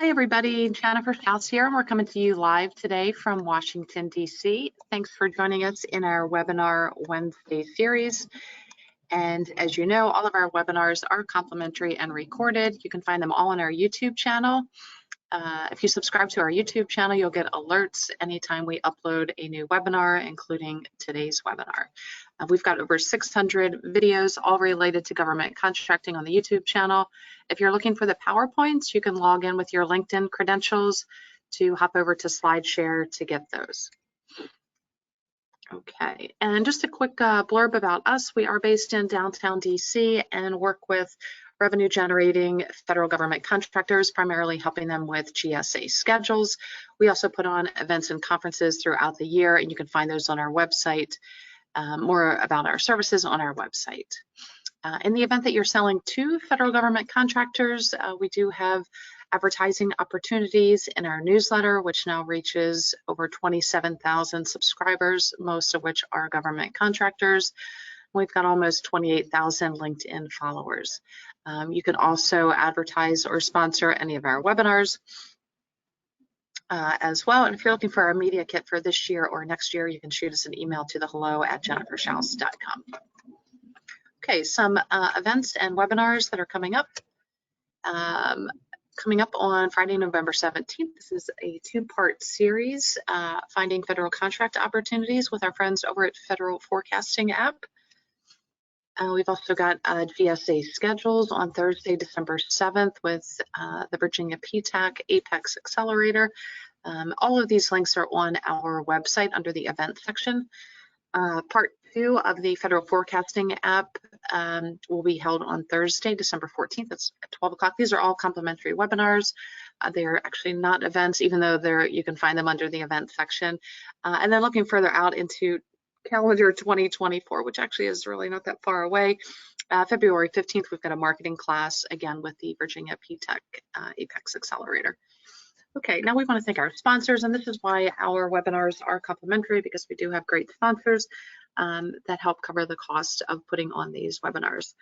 Hi everybody, Jennifer Schaus here, and we're coming to you live today from Washington, D.C. Thanks for joining us in our webinar Wednesday series. And as you know, all of our webinars are complimentary and recorded. You can find them all on our YouTube channel. If you subscribe to our YouTube channel, you'll get alerts anytime we upload a new webinar, including today's webinar. We've got over 600 videos, all related to government contracting on the YouTube channel. If you're looking for the PowerPoints, you can log in with your LinkedIn credentials to hop over to SlideShare to get those. Okay, and just a quick blurb about us. We are based in downtown DC and work with revenue generating federal government contractors, primarily helping them with GSA schedules. We also put on events and conferences throughout the year, and you can find those on our website, more about our services on our website. In the event that you're selling to federal government contractors, we do have advertising opportunities in our newsletter, which now reaches over 27,000 subscribers, most of which are government contractors. We've got almost 28,000 LinkedIn followers. You can also advertise or sponsor any of our webinars as well. And if you're looking for our media kit for this year or next year, you can shoot us an email to the hello@jenniferschaus.com. Okay, some events and webinars that are coming up. Coming up on Friday, November 17th, this is a two-part series, Finding Federal Contract Opportunities with our friends over at Federal Forecasting App. We've also got GSA schedules on Thursday, December 7th with the Virginia PTAC Apex Accelerator. All of these links are on our website under the event section. Part 2 of the Federal Forecasting App will be held on Thursday, December 14th. That's at 12 o'clock. These are all complimentary webinars. They're actually not events, even though you can find them under the event section. And then looking further out into calendar 2024, which actually is really not that far away. February 15th, we've got a marketing class, again, with the Virginia PTAC Apex Accelerator. Okay, now we want to thank our sponsors, and this is why our webinars are complimentary, because we do have great sponsors that help cover the cost of putting on these webinars.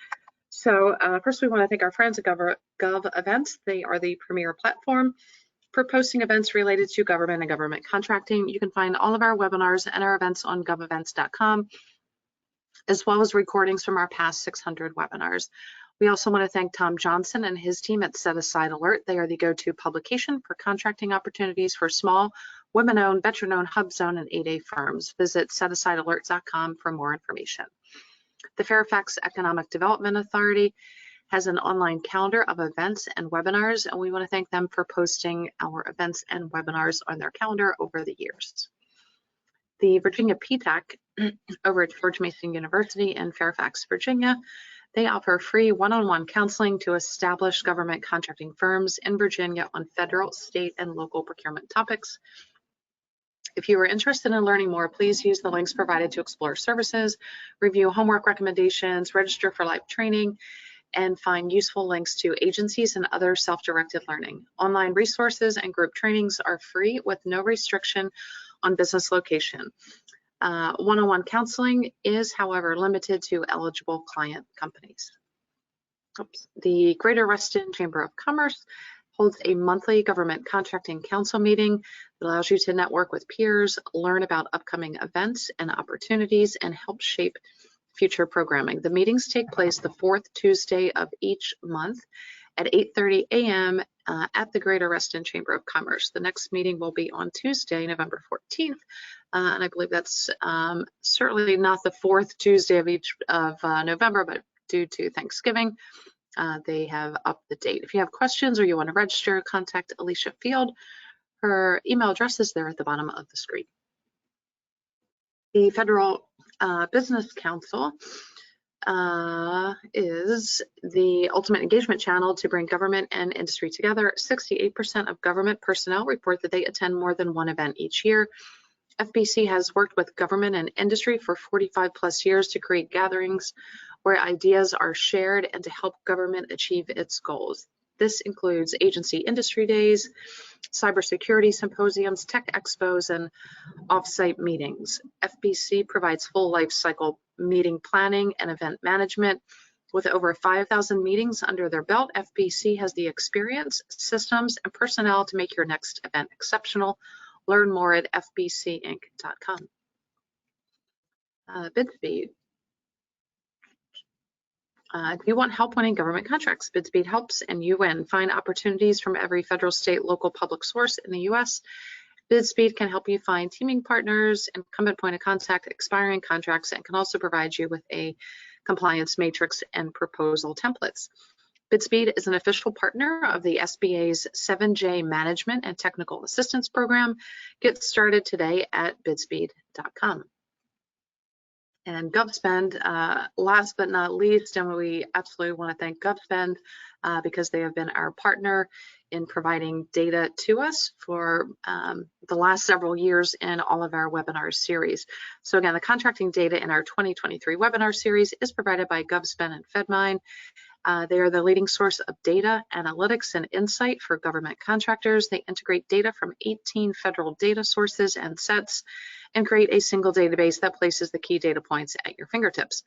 So first, we want to thank our friends at Gov Events. They are the premier platform for posting events related to government and government contracting. You can find all of our webinars and our events on govevents.com, as well as recordings from our past 600 webinars. We also want to thank Tom Johnson and his team at Set Aside Alert. They are the go-to publication for contracting opportunities for small, women-owned, veteran-owned, hub-zone, and 8A firms. Visit setasidealert.com for more information. The Fairfax Economic Development Authority has an online calendar of events and webinars, and we want to thank them for posting our events and webinars on their calendar over the years. The Virginia PTAC over at George Mason University in Fairfax, Virginia, they offer free one-on-one counseling to established government contracting firms in Virginia on federal, state, and local procurement topics. If you are interested in learning more, please use the links provided to explore services, review homework recommendations, register for live training, and find useful links to agencies and other self-directed learning. Online resources and group trainings are free with no restriction on business location. One-on-one counseling is, however, limited to eligible client companies. The Greater Reston Chamber of Commerce holds a monthly government contracting council meeting that allows you to network with peers, learn about upcoming events and opportunities, and help shape future programming. The meetings take place the fourth Tuesday of each month at 8:30 a.m. At the Greater Reston Chamber of Commerce. The next meeting will be on Tuesday, November 14th, and I believe that's certainly not the fourth Tuesday of November, but due to Thanksgiving, they have upped the date. If you have questions or you want to register, contact Alicia Field. Her email address is there at the bottom of the screen. The Federal Business Council is the ultimate engagement channel to bring government and industry together. 68% of government personnel report that they attend more than one event each year. FBC has worked with government and industry for 45 plus years to create gatherings where ideas are shared and to help government achieve its goals. This includes agency industry days, cybersecurity symposiums, tech expos, and off-site meetings. FBC provides full life cycle meeting planning and event management, With over 5,000 meetings under their belt, FBC has the experience, systems, and personnel to make your next event exceptional. Learn more at fbcinc.com. Bid speed. If you want help winning government contracts, Bid Speed helps and you win. Find opportunities from every federal, state, local public source in the U.S. Bid Speed can help you find teaming partners, incumbent point of contact, expiring contracts, and can also provide you with a compliance matrix and proposal templates. Bid Speed is an official partner of the SBA's 7J Management and Technical Assistance Program. Get started today at bidspeed.com. And GovSpend, last but not least, and we absolutely want to thank GovSpend because they have been our partner in providing data to us for the last several years in all of our webinar series. So again, the contracting data in our 2023 webinar series is provided by GovSpend and FedMine. They are the leading source of data, analytics, and insight for government contractors. They integrate data from 18 federal data sources and sets and create a single database that places the key data points at your fingertips.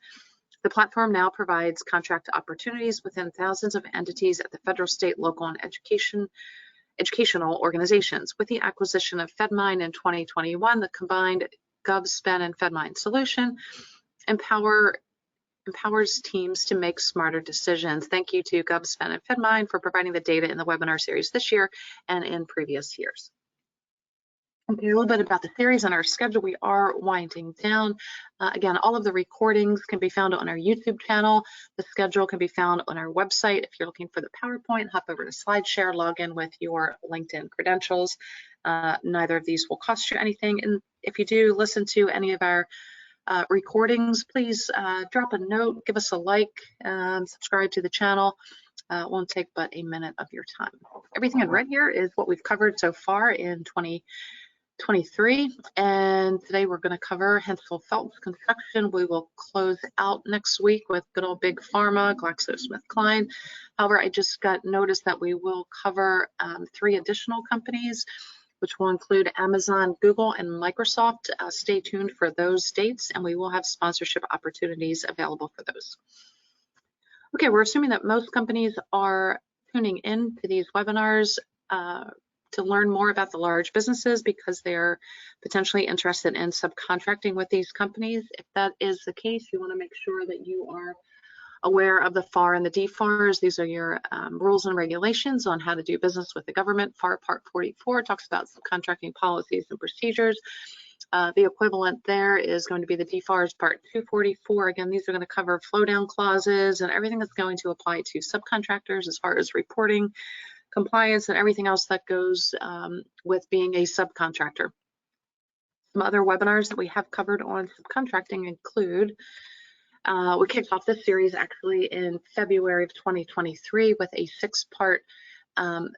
The platform now provides contract opportunities within thousands of entities at the federal, state, local, and educational organizations. With the acquisition of FedMine in 2021, the combined GovSpend and FedMine solution empowers teams to make smarter decisions. Thank you to GovSpend and FedMine for providing the data in the webinar series this year and in previous years. Okay, a little bit about the series and our schedule. We are winding down. Again, all of the recordings can be found on our YouTube channel. The schedule can be found on our website. If you're looking for the PowerPoint, hop over to SlideShare, log in with your LinkedIn credentials. Neither of these will cost you anything. And if you do listen to any of our recordings, please drop a note, give us a like, subscribe to the channel. It won't take but a minute of your time. Everything in red here is what we've covered so far in 2023, and today we're going to cover Hensel Phelps construction. We will close out next week with good old big pharma, GlaxoSmithKline. However, I just got notice that we will cover 3 additional companies, which will include Amazon, Google, and Microsoft. Stay tuned for those dates, and we will have sponsorship opportunities available for those. Okay, we're assuming that most companies are tuning in to these webinars to learn more about the large businesses because they're potentially interested in subcontracting with these companies. If that is the case, you want to make sure that you are aware of the FAR and the DFARs. These are your rules and regulations on how to do business with the government. FAR Part 44 talks about subcontracting policies and procedures. The equivalent there is going to be the DFARs Part 244. Again, these are going to cover flow down clauses and everything that's going to apply to subcontractors as far as reporting, compliance, and everything else that goes with being a subcontractor. Some other webinars that we have covered on subcontracting include, we kicked off this series actually in February of 2023 with a 6-part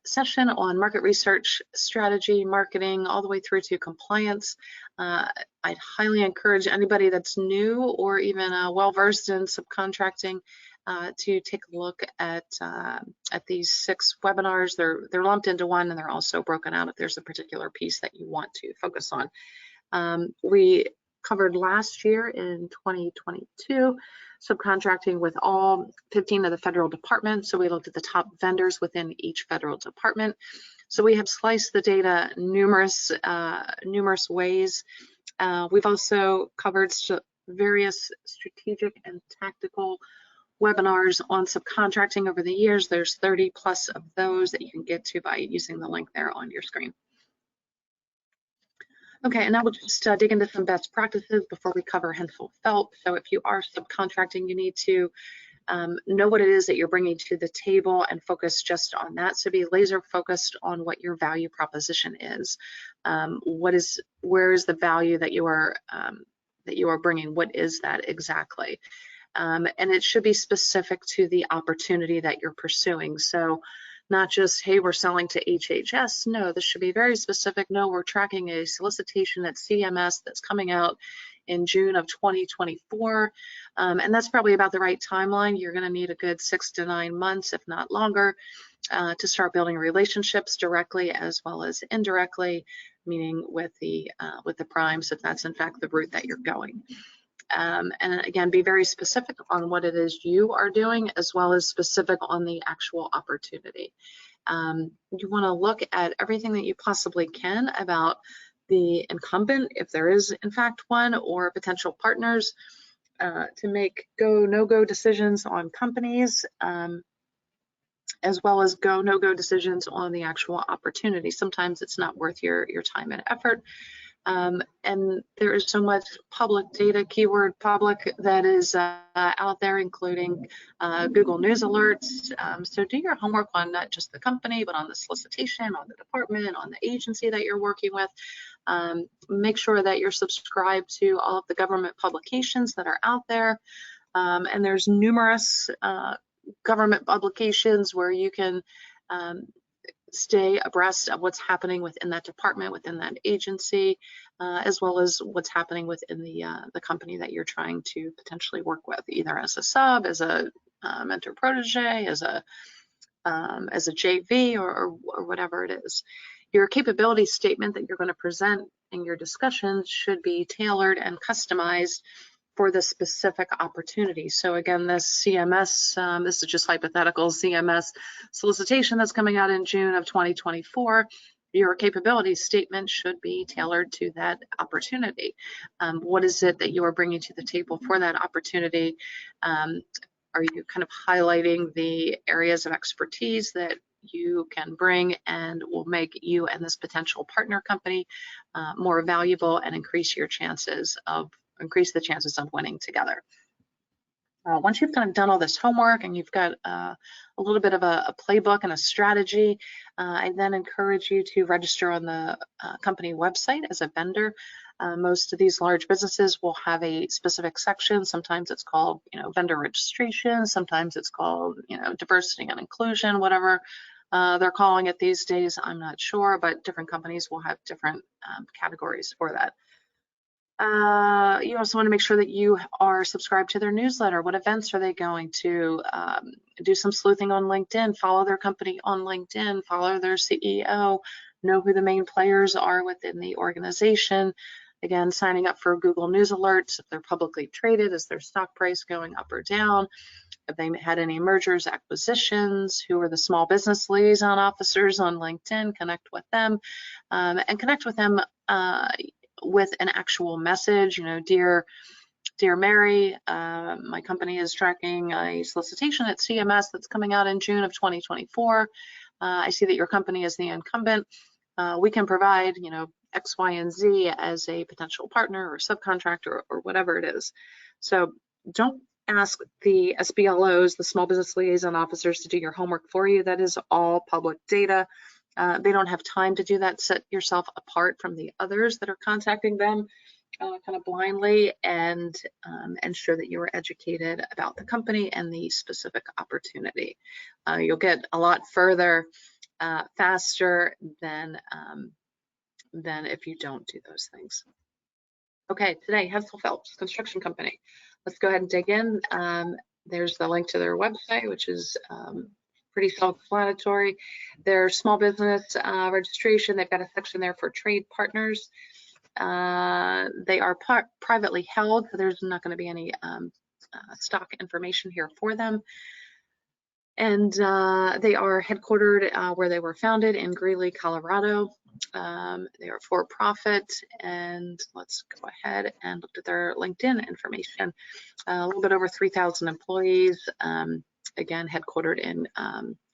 session on market research, strategy, marketing, all the way through to compliance. I'd highly encourage anybody that's new or even well-versed in subcontracting to take a look at these 6 webinars. They're lumped into one, and they're also broken out if there's a particular piece that you want to focus on. We covered last year in 2022 subcontracting with all 15 of the federal departments. So we looked at the top vendors within each federal department. So we have sliced the data numerous ways. We've also covered various strategic and tactical webinars on subcontracting over the years. There's 30 plus of those that you can get to by using the link there on your screen. Okay, and now we'll just dig into some best practices before we cover Hensel Phelps. So if you are subcontracting, you need to know what it is that you're bringing to the table and focus just on that. So be laser focused on what your value proposition is. Where is the value that you are bringing? What is that exactly? And it should be specific to the opportunity that you're pursuing. So not just, hey, we're selling to HHS. No, this should be very specific. No, we're tracking a solicitation at CMS that's coming out in June of 2024. And that's probably about the right timeline. You're going to need a good 6 to 9 months, if not longer, to start building relationships directly as well as indirectly, meaning with the primes, if that's in fact the route that you're going. And again, be very specific on what it is you are doing, as well as specific on the actual opportunity. You want to look at everything that you possibly can about the incumbent, if there is in fact one, or potential partners, to make go, no-go decisions on companies, as well as go, no-go decisions on the actual opportunity. Sometimes it's not worth your time and effort. And there is so much public data, keyword public, that is out there, including Google News alerts. So do your homework on not just the company, but on the solicitation, on the department, on the agency that you're working with. Make sure that you're subscribed to all of the government publications that are out there. And there's numerous government publications where you can stay abreast of what's happening within that department, within that agency, as well as what's happening within the company that you're trying to potentially work with, either as a sub, as a mentor protege, as a JV, or whatever it is. Your capability statement that you're going to present in your discussions should be tailored and customized for the specific opportunity. So again, this CMS, this is just hypothetical CMS solicitation that's coming out in June of 2024. Your capability statement should be tailored to that opportunity. What is it that you are bringing to the table for that opportunity? Are you kind of highlighting the areas of expertise that you can bring and will make you and this potential partner company more valuable and increase the chances of winning together? Once you've kind of done all this homework and you've got a little bit of a playbook and a strategy, I then encourage you to register on the company website as a vendor. Most of these large businesses will have a specific section. Sometimes it's called, vendor registration. Sometimes it's called, diversity and inclusion, whatever they're calling it these days. I'm not sure, but different companies will have different categories for that. You also want to make sure that you are subscribed to their newsletter. What events are they going to? Do some sleuthing on LinkedIn, follow their company on LinkedIn, follow their CEO, know who the main players are within the organization. Again, signing up for Google News alerts if they're publicly traded. Is their stock price going up or down? Have they had any mergers, acquisitions? Who are the small business liaison officers on LinkedIn? Connect with them, and connect with them with an actual message. Dear Mary, my company is tracking a solicitation at CMS that's coming out in June of 2024. I see that your company is the incumbent. We can provide, X, Y, and Z as a potential partner or subcontractor or whatever it is. So don't ask the SBLOs, the small business liaison officers, to do your homework for you. That is all public data. They don't have time to do that. Set yourself apart from the others that are contacting them kind of blindly, and ensure that you are educated about the company and the specific opportunity. You'll get a lot further faster than if you don't do those things. Okay, today, Hensel Phelps Construction Company. Let's go ahead and dig in. There's the link to their website, which is pretty self-explanatory. Their small business registration, they've got a section there for trade partners. They are privately held, so there's not going to be any stock information here for them. And they are headquartered where they were founded in Greeley, Colorado. They are for profit, and let's go ahead and look at their LinkedIn information. A little bit over 3,000 employees. Again, headquartered in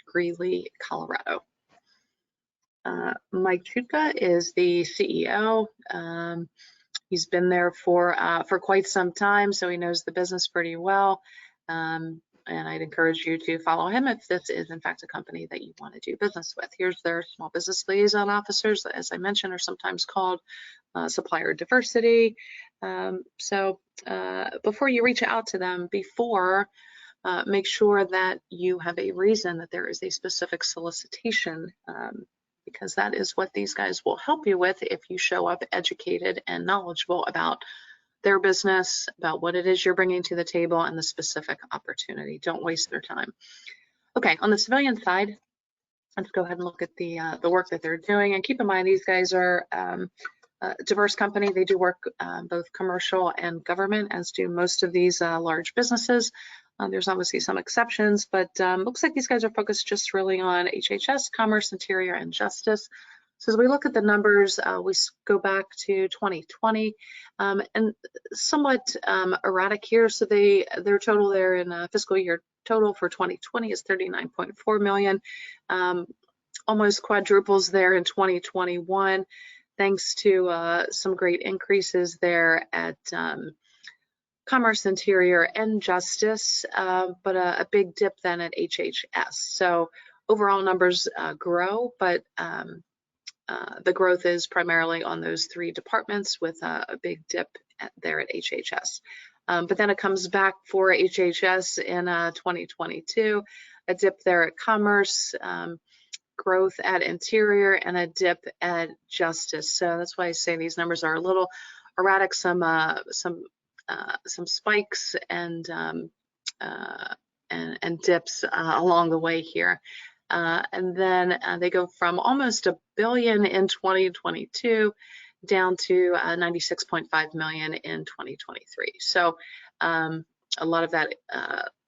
Greeley, Colorado. Mike Chutka is the CEO. He's been there for quite some time, so he knows the business pretty well. And I'd encourage you to follow him if this is in fact a company that you want to do business with. Here's their small business liaison officers, as I mentioned, are sometimes called supplier diversity. So before you reach out to them, make sure that you have a reason that there is a specific solicitation, because that is what these guys will help you with if you show up educated and knowledgeable about their business, about what it is you're bringing to the table and the specific opportunity. Don't waste their time. Okay, on the civilian side, let's go ahead and look at the work that they're doing. And keep in mind, these guys are diverse company. They do work both commercial and government, as do most of these large businesses. There's obviously some exceptions, but looks like these guys are focused just really on HHS, Commerce, Interior, and Justice. So as we look at the numbers, we go back to 2020, and somewhat erratic here. So their total there in fiscal year total for 2020 is 39.4 million, almost quadruples there in 2021, thanks to some great increases there at Commerce, Interior, and Justice, but a big dip then at HHS. So overall numbers grow, but the growth is primarily on those three departments with a big dip there at HHS. But then it comes back for HHS in 2022, a dip there at Commerce, growth at Interior, and a dip at Justice. So that's why I say these numbers are a little erratic, some spikes and dips along the way here. And then they go from almost $1 billion in 2022 down to 96.5 million in 2023. So a lot of that,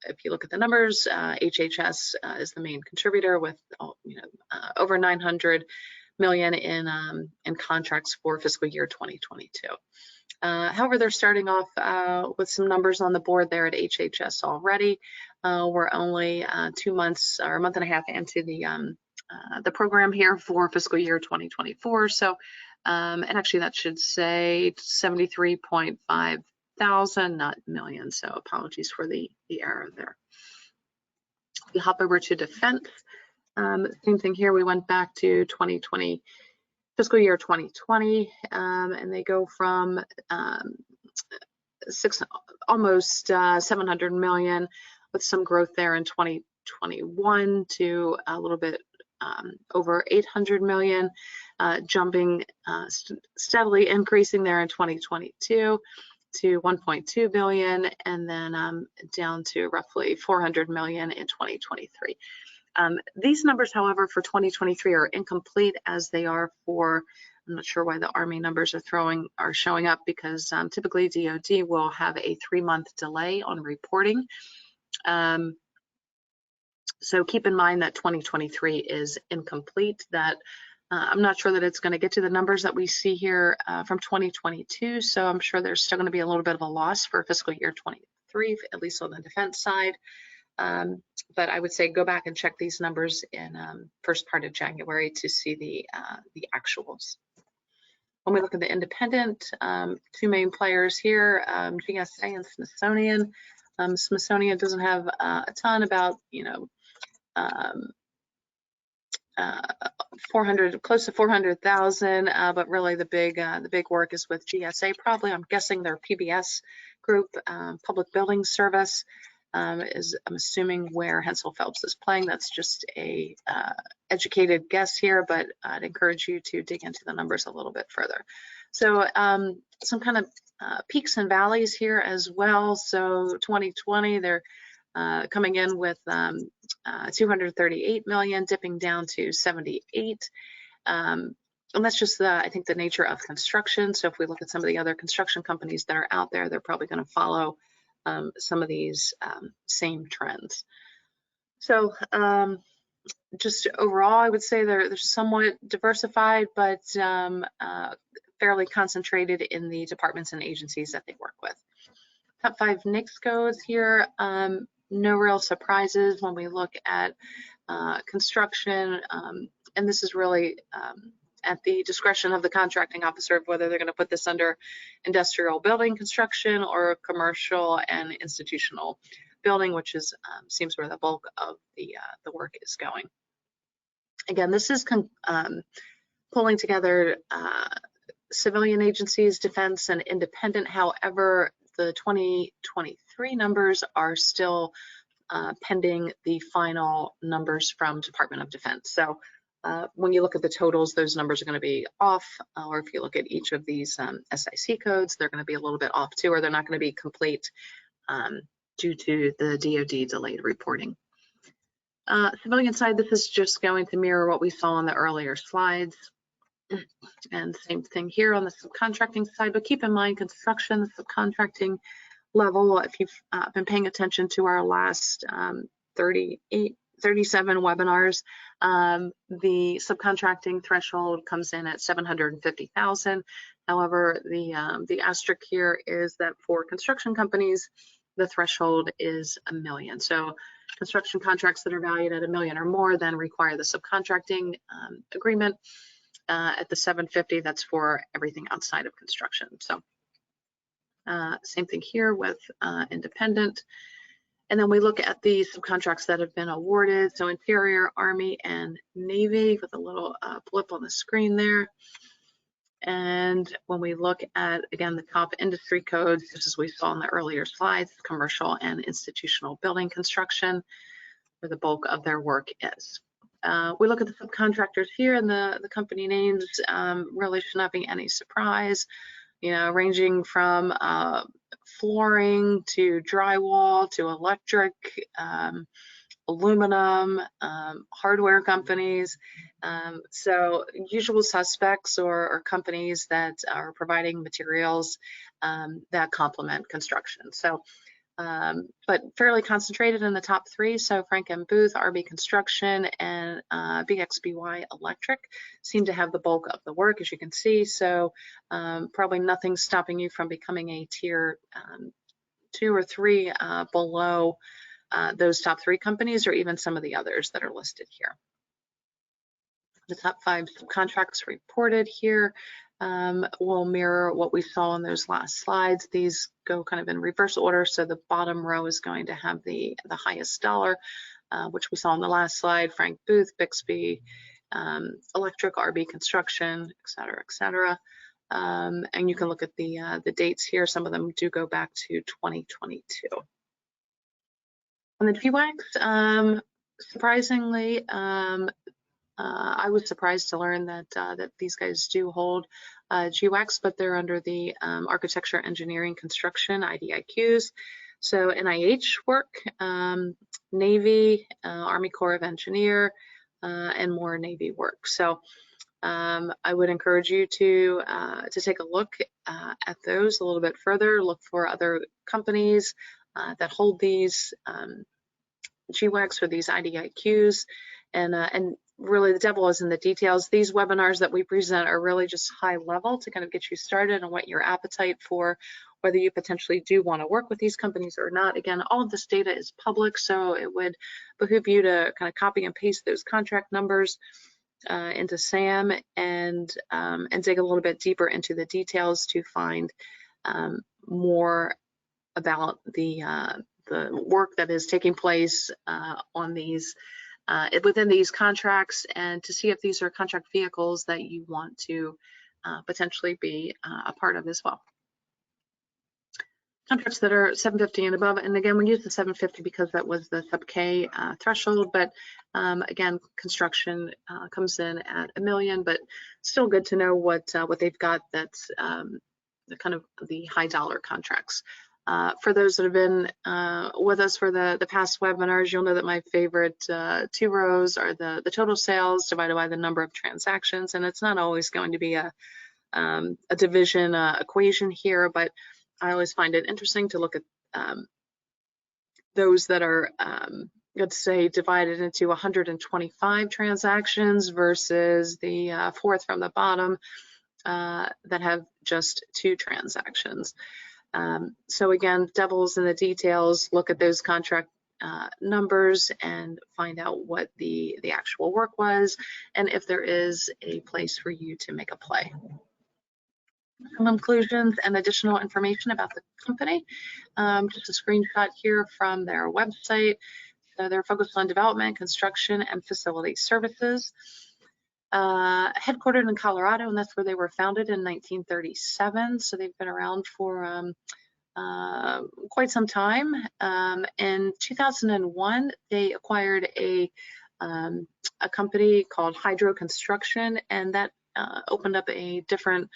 if you look at the numbers, HHS is the main contributor with over 900 million in contracts for fiscal year 2022. However, they're starting off with some numbers on the board there at HHS already. We're only 2 months or a month and a half into the program here for fiscal year 2024. So, and actually that should say 73.5 thousand, not million. So apologies for the error there. We hop over to defense. Same thing here. We went back to 2020. Fiscal year 2020, and they go from almost 700 million with some growth there in 2021 to a little bit over 800 million, jumping steadily increasing there in 2022 to 1.2 billion, and then down to roughly 400 million in 2023. These numbers, however, for 2023 are incomplete as they are for, I'm not sure why the Army numbers are showing up, because typically DoD will have a 3-month delay on reporting. So keep in mind that 2023 is incomplete. That I'm not sure that it's going to get to the numbers that we see here from 2022. So I'm sure there's still going to be a little bit of a loss for fiscal year 23, at least on the defense side. But I would say go back and check these numbers in first part of January to see the actuals. When we look at the independent, 2 main players here, GSA and Smithsonian. Smithsonian doesn't have a ton, about 400, close to 400,000, but really the big work is with GSA. Probably, I'm guessing their PBS group, Public Building Service. Is, I'm assuming, where Hensel Phelps is playing. That's just a educated guess here, but I'd encourage you to dig into the numbers a little bit further. So some kind of peaks and valleys here as well. So 2020, they're coming in with 238 million, dipping down to 78. And that's just I think the nature of construction. So if we look at some of the other construction companies that are out there, they're probably going to follow some of these same trends. So just overall, I would say they're somewhat diversified, but fairly concentrated in the departments and agencies that they work with. Top 5 NAICS codes here. No real surprises when we look at construction, and this is really at the discretion of the contracting officer of whether they're going to put this under industrial building construction or commercial and institutional building, which is seems where the bulk of the work is going. Again, this is pulling together civilian agencies, defense, and independent. However, the 2023 numbers are still pending the final numbers from Department of Defense. So when you look at the totals, those numbers are going to be off, or if you look at each of these SIC codes, they're going to be a little bit off too, or they're not going to be complete due to the DoD delayed reporting. Civilian side, this is just going to mirror what we saw on the earlier slides. And same thing here on the subcontracting side, but keep in mind construction, the subcontracting level, if you've been paying attention to our last 37 webinars, the subcontracting threshold comes in at 750,000. However, the asterisk here is that for construction companies, the threshold is $1 million. So construction contracts that are valued at $1 million or more then require the subcontracting agreement. At the 750, that's for everything outside of construction. So same thing here with independent. And then we look at the subcontracts that have been awarded. So Interior, Army, and Navy with a little blip on the screen there. And when we look at, again, the top industry codes, just as we saw in the earlier slides, commercial and institutional building construction, where the bulk of their work is. We look at the subcontractors here, and the company names really should not be any surprise. You know, ranging from flooring to drywall to electric, aluminum, hardware companies. So usual suspects or companies that are providing materials that complement construction. So, but fairly concentrated in the top three. So Frank M. Booth, RB Construction, and BXBY Electric seem to have the bulk of the work, as you can see. So probably nothing stopping you from becoming a tier 2 or 3 below those top 3 companies, or even some of the others that are listed here. The top 5 subcontracts reported here will mirror what we saw in those last slides. These go kind of in reverse order, so the bottom row is going to have the highest dollar, which we saw in the last slide: Frank Booth, Bixby, Electric, RB Construction, et cetera, et cetera. And you can look at the dates here. Some of them do go back to 2022. On the GWACs, surprisingly, I was surprised to learn that these guys do hold GWACs, but they're under the Architecture, Engineering, Construction, IDIQs. So NIH work, Navy, Army Corps of Engineer, and more Navy work. So I would encourage you to take a look at those a little bit further. Look for other companies that hold these GWACs or these IDIQs, and really the devil is in the details. These webinars that we present are really just high level to kind of get you started on what your appetite for, whether you potentially do want to work with these companies or not. Again, all of this data is public, so it would behoove you to kind of copy and paste those contract numbers into SAM and dig a little bit deeper into the details to find more about the work that is taking place on these within these contracts, and to see if these are contract vehicles that you want to potentially be a part of as well. Contracts that are 750 and above, and again, we use the 750 because that was the sub K threshold, but again, construction comes in at $1 million, but still good to know what they've got that's the kind of the high dollar contracts. For those that have been with us for the past webinars, you'll know that my favorite 2 rows are the total sales divided by the number of transactions, and it's not always going to be a division equation here, but I always find it interesting to look at those that are, let's say, divided into 125 transactions versus the fourth from the bottom that have just 2 transactions. So again, devil's in the details. Look at those contract numbers and find out what the actual work was, and if there is a place for you to make a play. Some inclusions and additional information about the company. Just a screenshot here from their website. So they're focused on development, construction, and facility services. Headquartered in Colorado, and that's where they were founded in 1937. So they've been around for quite some time. In 2001, they acquired a company called Hydro Construction, and that opened up a different,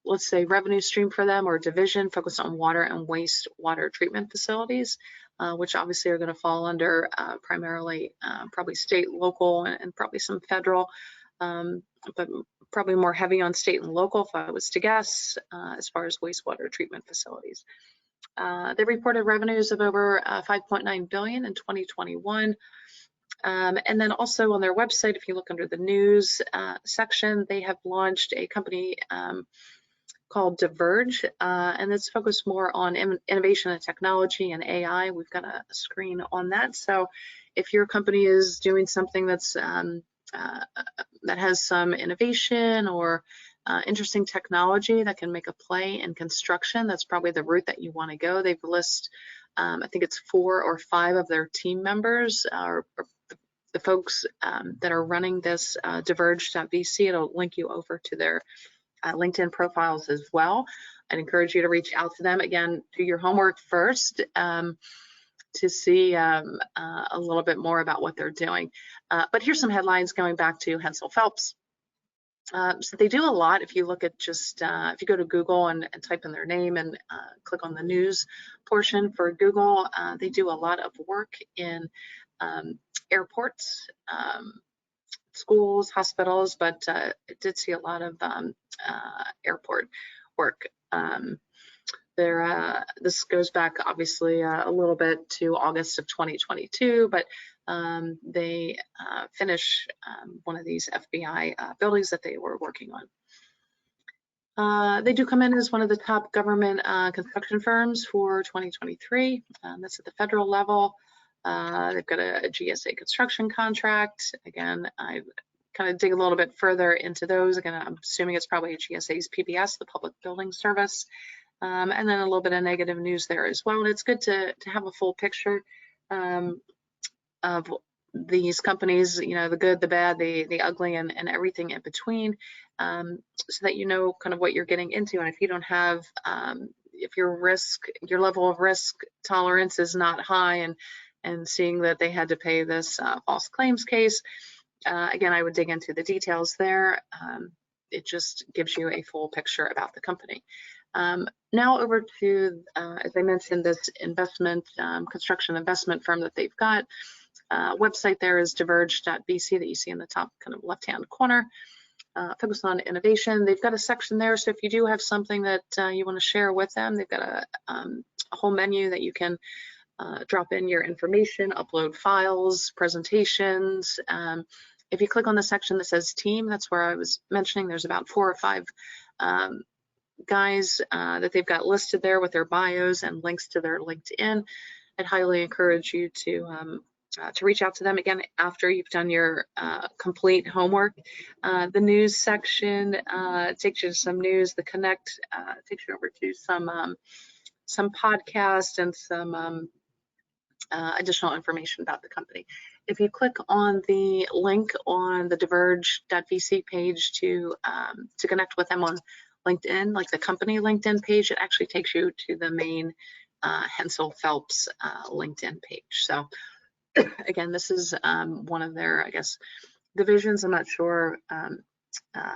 let's say, revenue stream for them, or division focused on water and wastewater treatment facilities, which obviously are going to fall under primarily probably state, local, and probably some federal but probably more heavy on state and local if I was to guess, as far as wastewater treatment facilities. They reported revenues of over $5.9 billion in 2021. And then also on their website, if you look under the news section, they have launched a company called Diverge, and it's focused more on innovation and technology and AI. We've got a screen on that. So if your company is doing something that's that has some innovation or interesting technology that can make a play in construction, that's probably the route that you want to go. They've listed, I think it's 4 or 5 of their team members, or the folks that are running this diverge.vc. It'll link you over to their LinkedIn profiles as well. I'd encourage you to reach out to them. Again, do your homework first to see a little bit more about what they're doing. But here's some headlines going back to Hensel Phelps. So they do a lot. If you look at just, if you go to Google and type in their name and click on the news portion for Google, they do a lot of work in airports, schools, hospitals, but it did see a lot of airport work. This goes back obviously a little bit to August of 2022, but they finished one of these FBI buildings that they were working on. They do come in as one of the top government construction firms for 2023. That's at the federal level. They've got a GSA construction contract. Again, I kind of dig a little bit further into those. Again, I'm assuming it's probably GSA's PBS, the Public Building Service. And then a little bit of negative news there as well. And it's good to have a full picture of these companies, you know, the good, the bad, the ugly, and everything in between, so that you know kind of what you're getting into. And if you don't have, if your level of risk tolerance is not high, and seeing that they had to pay this false claims case, again, I would dig into the details there. It just gives you a full picture about the company. Now over to, as I mentioned, this investment, construction investment firm that they've got. Website there is diverge.vc that you see in the top kind of left-hand corner. Focus on innovation. They've got a section there, so if you do have something that you want to share with them, they've got a whole menu that you can drop in your information, upload files, presentations. If you click on the section that says team, that's where I was mentioning there's about 4 or 5 guys that they've got listed there with their bios and links to their LinkedIn. I'd highly encourage you to reach out to them again after you've done your complete homework. The news section takes you to some news. The connect takes you over to some podcasts and some additional information about the company. If you click on the link on the diverge.vc page to connect with them on LinkedIn, like the company LinkedIn page, it actually takes you to the main Hensel Phelps LinkedIn page. So again, this is one of their, I guess, divisions. I'm not sure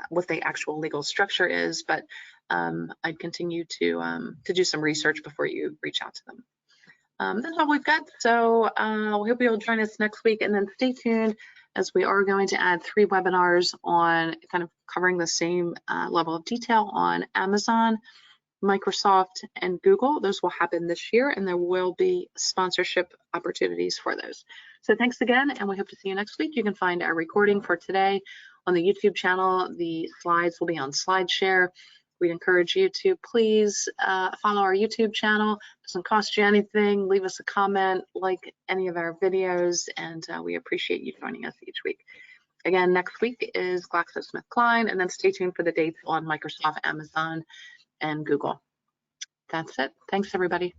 what the actual legal structure is, but I'd continue to do some research before you reach out to them. That's all we've got. So we hope you'll join us next week, and then stay tuned as we are going to add 3 webinars on kind of covering the same level of detail on Amazon, Microsoft, and Google. Those will happen this year, and there will be sponsorship opportunities for those. So thanks again, and we hope to see you next week. You can find our recording for today on the YouTube channel. The slides will be on SlideShare. We'd encourage you to please follow our YouTube channel. It doesn't cost you anything. Leave us a comment, like any of our videos, and we appreciate you joining us each week. Again, next week is GlaxoSmithKline, and then stay tuned for the dates on Microsoft, Amazon, and Google. That's it. Thanks, everybody.